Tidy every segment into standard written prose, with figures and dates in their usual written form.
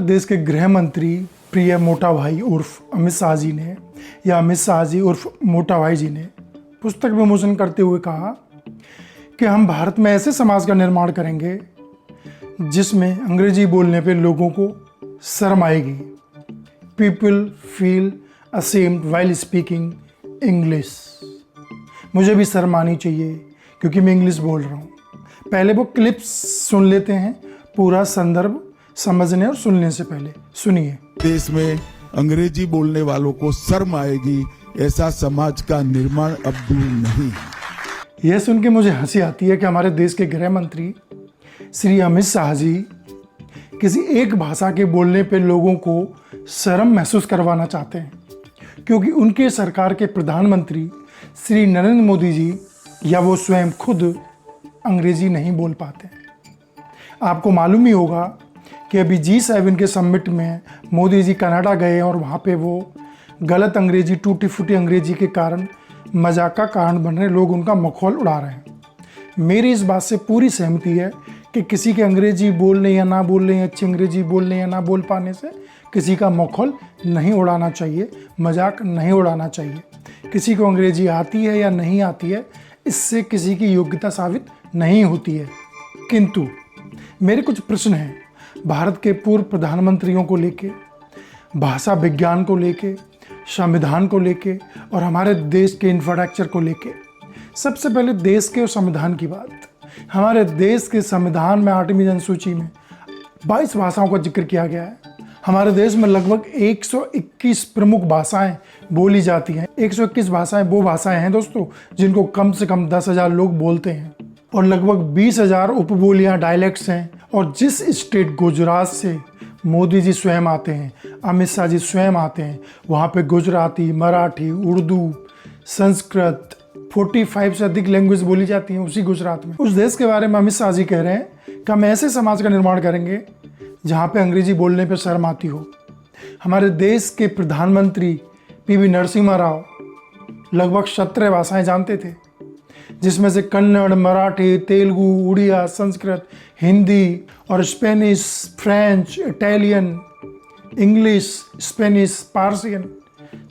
देश के गृह मंत्री प्रिय मोटा भाई उर्फ अमित शाह जी ने या अमित शाह जी उर्फ मोटा भाई जी ने पुस्तक विमोचन करते हुए कहा कि हम भारत में ऐसे समाज का निर्माण करेंगे जिसमें अंग्रेजी बोलने पे लोगों को शर्म आएगी। People feel ashamed while speaking English. मुझे भी शर्म आनी चाहिए क्योंकि मैं इंग्लिश बोल रहा हूँ। पहले वो क्लिप्स सुन लेते हैं, पूरा संदर्भ समझने और सुनने से पहले सुनिए। देश में अंग्रेजी बोलने वालों को शर्म आएगी, ऐसा समाज का निर्माण अब दूर नहीं है। यह सुन के मुझे हंसी आती है कि हमारे देश के गृह मंत्री श्री अमित शाह जी किसी एक भाषा के बोलने पे लोगों को शर्म महसूस करवाना चाहते हैं, क्योंकि उनके सरकार के प्रधानमंत्री श्री नरेंद्र मोदी जी या वो स्वयं खुद अंग्रेजी नहीं बोल पाते। आपको मालूम ही होगा कि अभी G7 के समिट में मोदी जी कनाडा गए और वहाँ पे वो गलत अंग्रेजी, टूटी फूटी अंग्रेजी के कारण मजाक का कारण बन रहे लोग उनका मखौल उड़ा रहे हैं। मेरी इस बात से पूरी सहमति है कि किसी के अंग्रेजी बोलने या ना बोलने, अच्छी अंग्रेजी बोलने या ना बोल पाने से किसी का मखौल नहीं उड़ाना चाहिए, मजाक नहीं उड़ाना चाहिए। किसी को अंग्रेजी आती है या नहीं आती है, इससे किसी की योग्यता साबित नहीं होती है। किंतु मेरे कुछ प्रश्न हैं भारत के पूर्व प्रधानमंत्रियों को लेके, भाषा विज्ञान को लेके, संविधान को लेके और हमारे देश के इंफ्रास्ट्रक्चर को लेके। सबसे पहले देश के और संविधान की बात। हमारे देश के संविधान में 8वीं अनुसूची में 22 भाषाओं का जिक्र किया गया है। हमारे देश में लगभग 121 प्रमुख भाषाएं बोली जाती हैं। 121 भाषाएं वो भाषाएं हैं दोस्तों जिनको कम से कम 10,000 लोग बोलते हैं और लगभग 20,000 उपबोलियां, डायलेक्ट्स हैं। और जिस स्टेट गुजरात से मोदी जी स्वयं आते हैं, अमित शाह जी स्वयं आते हैं, वहाँ पे गुजराती, मराठी, उर्दू, संस्कृत 45 से अधिक लैंग्वेज बोली जाती हैं उसी गुजरात में। उस देश के बारे में अमित शाह जी कह रहे हैं कि हम ऐसे समाज का निर्माण करेंगे जहाँ पे अंग्रेजी बोलने पे शर्म आती हो। हमारे देश के प्रधानमंत्री पीवी नरसिम्हा राव लगभग 17 भाषाएं जानते थे, जिसमें से कन्नड़, मराठी, तेलुगु, उड़िया, संस्कृत, हिंदी और Spanish, French, Italian, English, Spanish, Persian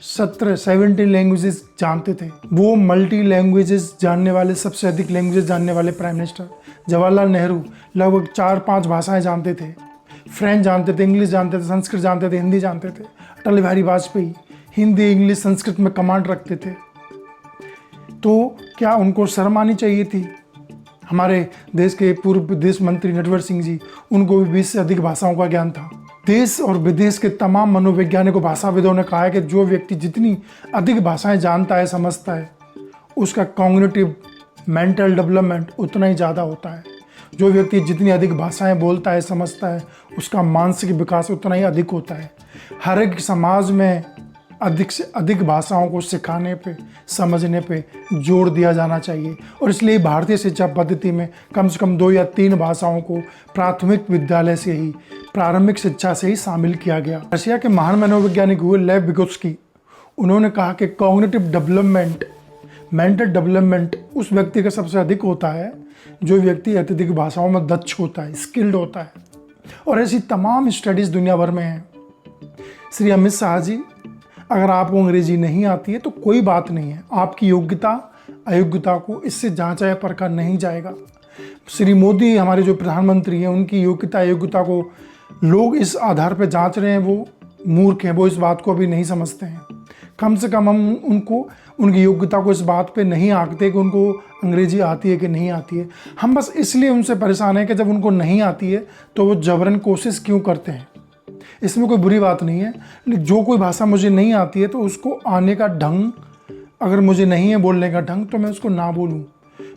17 languages जानते थे। वो मल्टी लैंग्वेजेस जानने वाले, सबसे अधिक लैंग्वेजेस जानने वाले प्राइम मिनिस्टर जवाहरलाल नेहरू लगभग 4-5 भाषाएं जानते थे। फ्रेंच जानते थे, इंग्लिश जानते थे, संस्कृत जानते थे, हिंदी जानते थे। अटल बिहारी वाजपेयी हिंदी, इंग्लिश, संस्कृत में कमांड रखते थे। तो क्या उनको शर्म आनी चाहिए थी? हमारे देश के पूर्व विदेश मंत्री नटवर सिंह जी, उनको भी 20 से अधिक भाषाओं का ज्ञान था। देश और विदेश के तमाम मनोवैज्ञानिकों, भाषाविदों ने कहा है कि जो व्यक्ति जितनी अधिक भाषाएं जानता है, समझता है, उसका कॉग्निटिव मेंटल डेवलपमेंट उतना ही ज़्यादा होता है। जो व्यक्ति जितनी अधिक भाषाएं बोलता है, समझता है, उसका मानसिक विकास उतना ही अधिक होता है। हर एक समाज में अधिक से अधिक भाषाओं को सिखाने पे, समझने पे जोर दिया जाना चाहिए और इसलिए भारतीय शिक्षा पद्धति में कम से कम 2 या 3 भाषाओं को प्राथमिक विद्यालय से ही, प्रारंभिक शिक्षा से ही शामिल किया गया। रशिया के महान मनोवैज्ञानिक हुए लेव विगोत्स्की, उन्होंने कहा कि कॉग्निटिव डेवलपमेंट, मेंटल डेवलपमेंट उस व्यक्ति का सबसे अधिक होता है जो व्यक्ति अत्यधिक भाषाओं में दक्ष होता है, स्किल्ड होता है। और ऐसी तमाम स्टडीज़ दुनिया भर में हैं। श्री अमित शाह जी, अगर आपको अंग्रेजी नहीं आती है तो कोई बात नहीं है, आपकी योग्यता अयोग्यता को इससे जांचा या परखा नहीं जाएगा। श्री मोदी हमारे जो प्रधानमंत्री हैं, उनकी योग्यता अयोग्यता को लोग इस आधार पर जांच रहे हैं, वो मूर्ख हैं, वो इस बात को अभी नहीं समझते हैं। कम से कम हम उनको, उनकी योग्यता को इस बात पे नहीं आंकते कि उनको अंग्रेजी आती है कि नहीं आती है। हम बस इसलिए उनसे परेशान हैं कि जब उनको नहीं आती है तो वो जबरन कोशिश क्यों करते हैं। इसमें कोई बुरी बात नहीं है। जो कोई भाषा मुझे नहीं आती है तो उसको आने का ढंग, अगर मुझे नहीं है बोलने का ढंग, तो मैं उसको ना बोलूँ,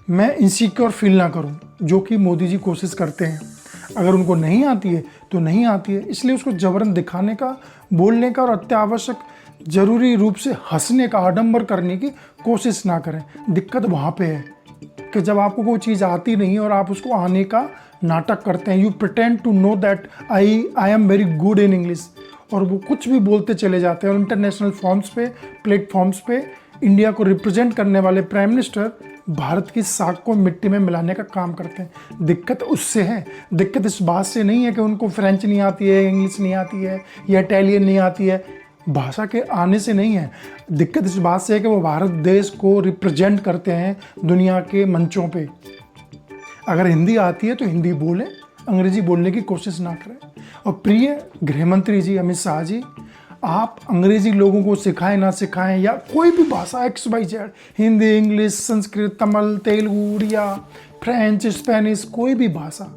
मैं इनसिक्योर फील ना करूँ, जो कि मोदी जी कोशिश करते हैं। अगर उनको नहीं आती है तो नहीं आती है, इसलिए उसको जबरन दिखाने का, बोलने का और अत्यावश्यक जरूरी रूप से हंसने का, आडंबर करने की कोशिश ना करें। दिक्कत वहाँ पे है कि जब आपको कोई चीज़ आती नहीं और आप उसको आने का नाटक करते हैं, you pretend to know that I am very good in English, और वो कुछ भी बोलते चले जाते हैं। और इंटरनेशनल फॉर्म्स पे, प्लेटफॉर्म्स पे इंडिया को रिप्रेजेंट करने वाले प्राइम मिनिस्टर भारत की साख को मिट्टी में मिलाने का काम करते हैं। दिक्कत उससे है, दिक्कत इस बात से नहीं है कि उनको फ्रेंच नहीं आती है, इंग्लिश नहीं आती है या इटालियन नहीं आती है, भाषा के आने से नहीं है। दिक्कत इस बात से है कि वो भारत देश को रिप्रेजेंट करते हैं दुनिया के मंचों पे। अगर हिंदी आती है तो हिंदी बोलें, अंग्रेजी बोलने की कोशिश ना करें। और प्रिय गृह मंत्री जी अमित शाह जी, आप अंग्रेजी लोगों को सिखाएं ना सिखाएं या कोई भी भाषा XYZ, Hindi, English, Sanskrit, Tamil, Telugu, Odia, French, Spanish, कोई भी भाषा,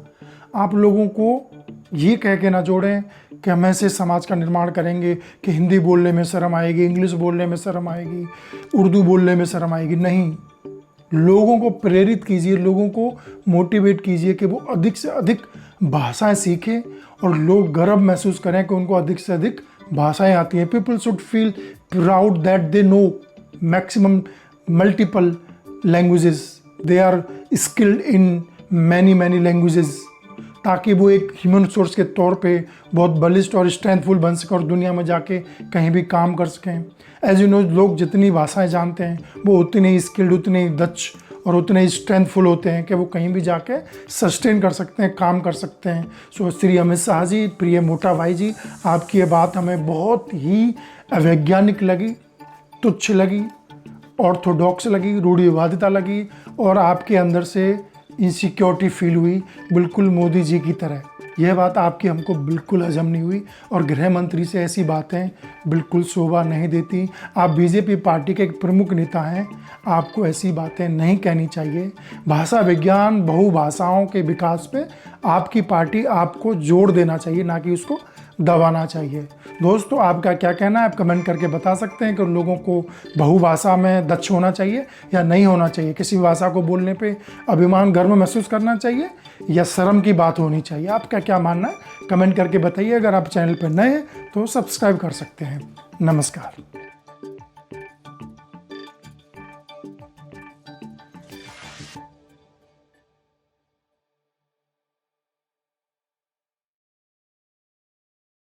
आप लोगों को ये कह के ना जोड़ें कि हम ऐसे समाज का निर्माण करेंगे कि हिंदी बोलने में शर्म आएगी, इंग्लिश बोलने में शर्म आएगी, उर्दू बोलने में शर्म आएगी। नहीं, लोगों को प्रेरित कीजिए, लोगों को मोटिवेट कीजिए कि वो अधिक से अधिक भाषाएं सीखें और लोग गर्व महसूस करें कि उनको अधिक से अधिक भाषाएं आती हैं। People should feel proud that they know maximum multiple languages, they are skilled in many languages, ताकि वो एक ह्यूमन सोर्स के तौर पे बहुत बलिष्ठ और स्ट्रेंथफुल बन सके और दुनिया में जाके कहीं भी काम कर सकें। एज यू नो, लोग जितनी भाषाएं जानते हैं वो उतने ही स्किल्ड, उतने ही दक्ष और उतने ही स्ट्रेंथफुल होते हैं कि वो कहीं भी जाके सस्टेन कर सकते हैं, काम कर सकते हैं। सो श्री अमित शाह जी, प्रिय मोटा भाई जी, आपकी ये बात हमें बहुत ही अवैज्ञानिक लगी, तुच्छ लगी, ऑर्थोडॉक्स लगी, रूढ़िवादिता लगी और आपके अंदर से इनसिक्योरिटी फील हुई, बिल्कुल मोदी जी की तरह। यह बात आपकी हमको बिल्कुल हजम नहीं हुई और गृह मंत्री से ऐसी बातें बिल्कुल शोभा नहीं देती। आप बीजेपी पार्टी के एक प्रमुख नेता हैं, आपको ऐसी बातें नहीं कहनी चाहिए। भाषा विज्ञान, बहुभाषाओं के विकास पे आपकी पार्टी आपको जोड़ देना चाहिए, ना कि उसको दबाना चाहिए। दोस्तों, आपका क्या कहना है? आप कमेंट करके बता सकते हैं कि लोगों को बहुभाषा में दक्ष होना चाहिए या नहीं होना चाहिए। किसी भाषा को बोलने पे अभिमान, गर्व महसूस करना चाहिए या शर्म की बात होनी चाहिए? आपका क्या मानना है? कमेंट करके बताइए। अगर आप चैनल पर नए हैं तो सब्सक्राइब कर सकते हैं। नमस्कार।